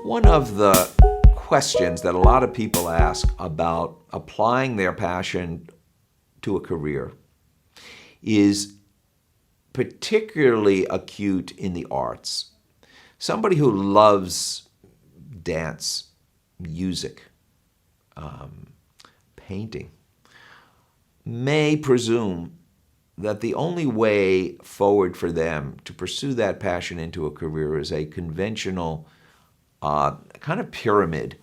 One of the questions that a lot of people ask about applying their passion to a career is particularly acute in the arts. Somebody who loves dance, music, painting, may presume that the only way forward for them to pursue that passion into a career is a conventional kind of pyramid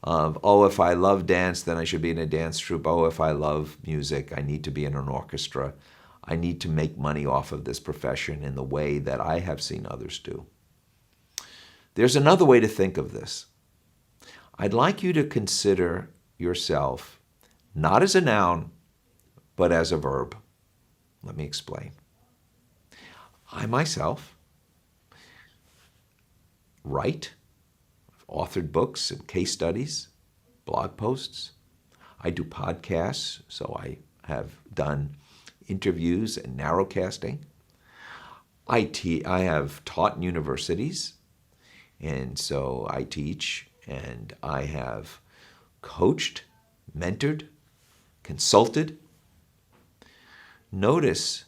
of, oh, if I love dance, then I should be in a dance troupe. Oh, if I love music, I need to be in an orchestra. I need to make money off of this profession in the way that I have seen others do. There's another way to think of this. I'd like you to consider yourself not as a noun, but as a verb. Let me explain. I myself write, I've authored books and case studies, blog posts. I do podcasts, so I have done interviews and narrowcasting. I have taught in universities, and so I teach, and I have coached, mentored, consulted. Notice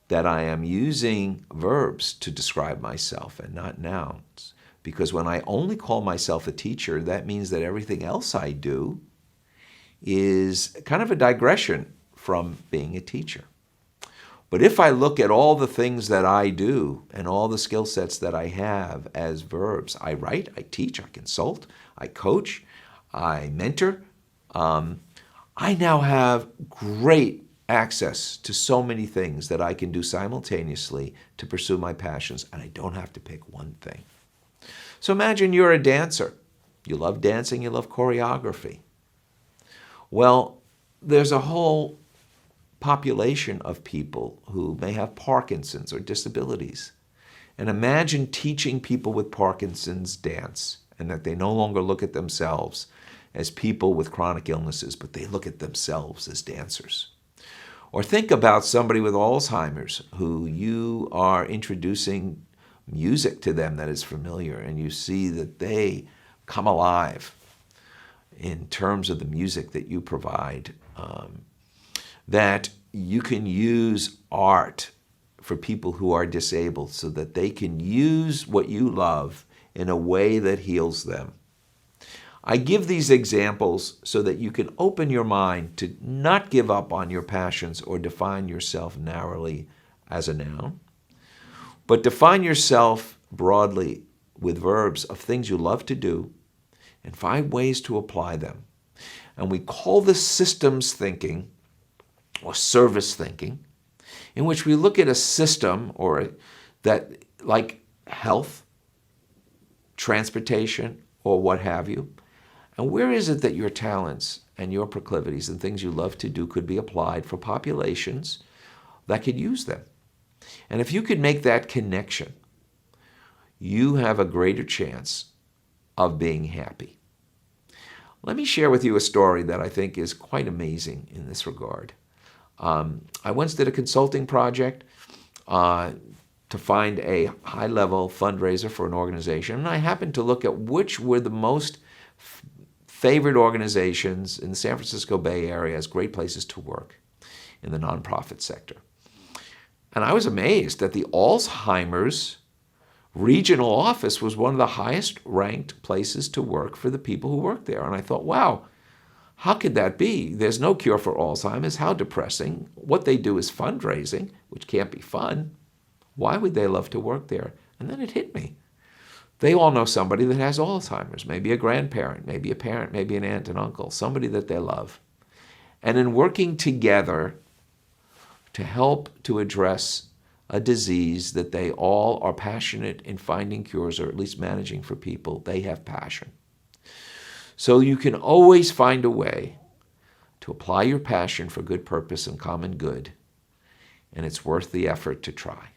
that I am using verbs to describe myself and not nouns, because when I only call myself a teacher, that means that everything else I do is kind of a digression from being a teacher. But if I look at all the things that I do and all the skill sets that I have as verbs, I write, I teach, I consult, I coach, I mentor, I now have great access to so many things that I can do simultaneously to pursue my passions, and I don't have to pick one thing. So imagine you're a dancer. You love dancing, you love choreography. Well, there's a whole population of people who may have Parkinson's or disabilities. And imagine teaching people with Parkinson's dance, and that they no longer look at themselves as people with chronic illnesses, but they look at themselves as dancers. Or think about somebody with Alzheimer's who you are introducing music to them that is familiar, and you see that they come alive in terms of the music that you provide, that you can use art for people who are disabled so that they can use what you love in a way that heals them. I give these examples so that you can open your mind to not give up on your passions or define yourself narrowly as a noun, but define yourself broadly with verbs of things you love to do and find ways to apply them. And we call this systems thinking or service thinking, in which we look at a system that like health, transportation, or what have you. And where is it that your talents and your proclivities and things you love to do could be applied for populations that could use them? And if you could make that connection, you have a greater chance of being happy. Let me share with you a story that I think is quite amazing in this regard. I once did a consulting project to find a high-level fundraiser for an organization, and I happened to look at which were the most favored organizations in the San Francisco Bay Area as great places to work in the nonprofit sector. And I was amazed that the Alzheimer's regional office was one of the highest ranked places to work for the people who work there. And I thought, wow, how could that be? There's no cure for Alzheimer's. How depressing. What they do is fundraising, which can't be fun. Why would they love to work there? And then it hit me. They all know somebody that has Alzheimer's, maybe a grandparent, maybe a parent, maybe an aunt and uncle, somebody that they love. And in working together to help to address a disease that they all are passionate in finding cures, or at least managing for people, they have passion. So you can always find a way to apply your passion for good purpose and common good, and it's worth the effort to try.